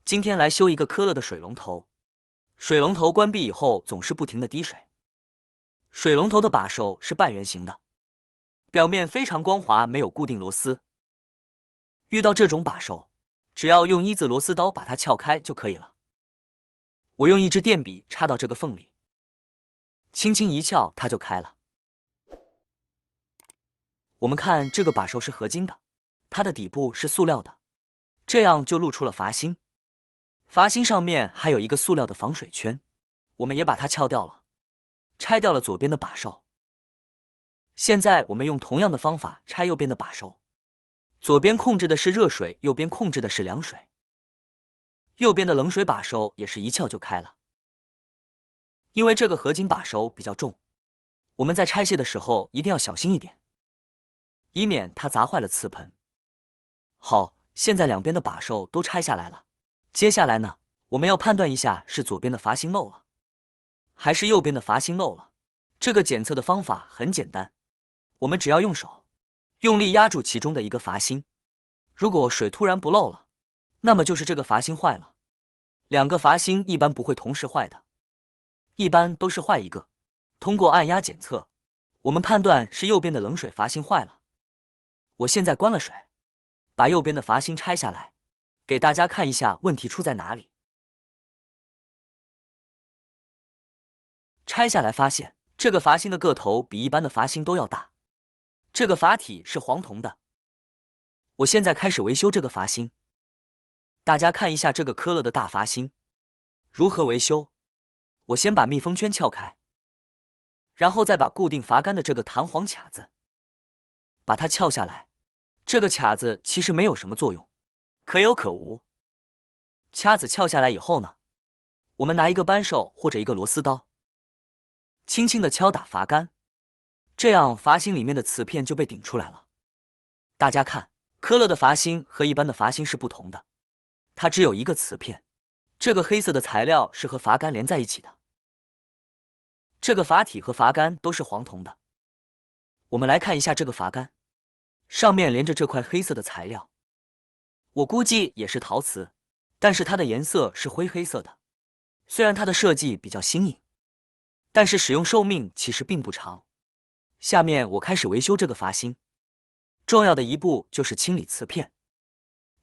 今天来修一个科勒的水龙头。水龙头关闭以后总是不停的滴水。水龙头的把手是半圆形的，表面非常光滑，没有固定螺丝。遇到这种把手，只要用1字螺丝刀把它撬开就可以了。我用一支电笔插到这个缝里，轻轻一撬它就开了。我们看这个把手是合金的，它的底部是塑料的，这样就露出了阀芯。阀芯上面还有一个塑料的防水圈，我们也把它撬掉了，拆掉了左边的把手。现在我们用同样的方法拆右边的把手，左边控制的是热水，右边控制的是凉水。右边的冷水把手也是一撬就开了。因为这个合金把手比较重，我们在拆卸的时候一定要小心一点，以免它砸坏了瓷盆。好，现在两边的把手都拆下来了。接下来呢，我们要判断一下是左边的阀芯漏了，还是右边的阀芯漏了。这个检测的方法很简单，我们只要用手用力压住其中的一个阀芯，如果水突然不漏了，那么就是这个阀芯坏了。两个阀芯一般不会同时坏的，一般都是坏一个。通过按压检测，我们判断是右边的冷水阀芯坏了。我现在关了水，把右边的阀芯拆下来，给大家看一下问题出在哪里。拆下来发现，这个阀芯的个头比一般的阀芯都要大，这个阀体是黄铜的。我现在开始维修这个阀芯。大家看一下这个科勒的大阀芯如何维修。我先把密封圈撬开，然后再把固定阀杆的这个弹簧卡子把它撬下来。这个卡子其实没有什么作用，可有可无。卡子撬下来以后呢，我们拿一个扳手或者一个螺丝刀，轻轻地敲打阀杆，这样阀芯里面的瓷片就被顶出来了。大家看，科勒的阀芯和一般的阀芯是不同的，它只有一个瓷片，这个黑色的材料是和阀杆连在一起的。这个阀体和阀杆都是黄铜的。我们来看一下这个阀杆，上面连着这块黑色的材料，我估计也是陶瓷，但是它的颜色是灰黑色的。虽然它的设计比较新颖，但是使用寿命其实并不长。下面我开始维修这个阀芯，重要的一步就是清理瓷片。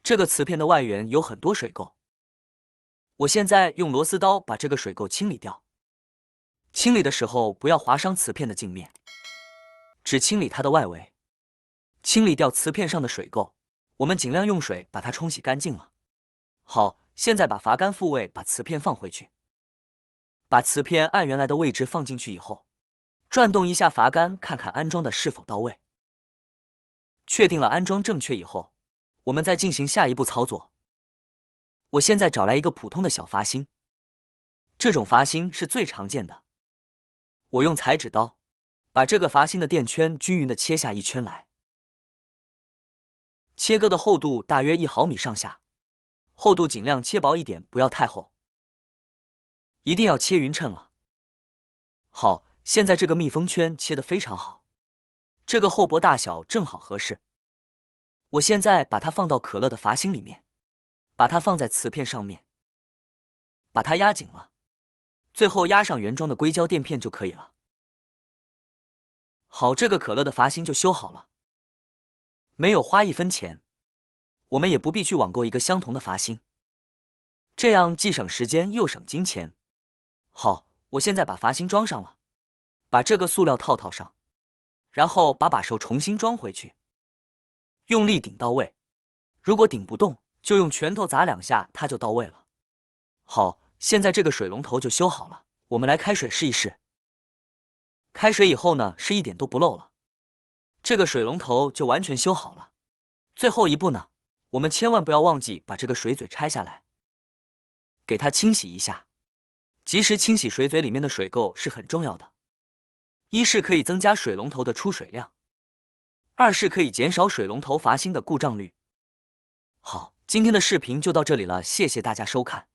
这个瓷片的外缘有很多水垢，我现在用螺丝刀把这个水垢清理掉。清理的时候不要划伤瓷片的镜面，只清理它的外围。清理掉瓷片上的水垢，我们尽量用水把它冲洗干净了。好，现在把阀杆复位，把瓷片放回去。把瓷片按原来的位置放进去以后，转动一下阀杆，看看安装的是否到位。确定了安装正确以后，我们再进行下一步操作。我现在找来一个普通的小阀芯，这种阀芯是最常见的。我用裁纸刀把这个阀芯的垫圈均匀地切下一圈来，切割的厚度大约1毫米上下，厚度尽量切薄一点，不要太厚，一定要切匀称了。好，现在这个密封圈切得非常好，这个厚薄大小正好合适。我现在把它放到可乐的阀芯里面，把它放在瓷片上面，把它压紧了，最后压上原装的硅胶垫片就可以了。好，这个可乐的阀芯就修好了，没有花1分钱，我们也不必去网购一个相同的阀芯，这样既省时间又省金钱。好，我现在把阀芯装上了，把这个塑料套上，然后把手重新装回去，用力顶到位。如果顶不动，就用拳头砸2下，它就到位了。好，现在这个水龙头就修好了，我们来开水试一试。开水以后呢，是一点都不漏了，这个水龙头就完全修好了。最后一步呢，我们千万不要忘记把这个水嘴拆下来，给它清洗一下。及时清洗水嘴里面的水垢是很重要的，一是可以增加水龙头的出水量，二是可以减少水龙头阀芯的故障率。好，今天的视频就到这里了，谢谢大家收看。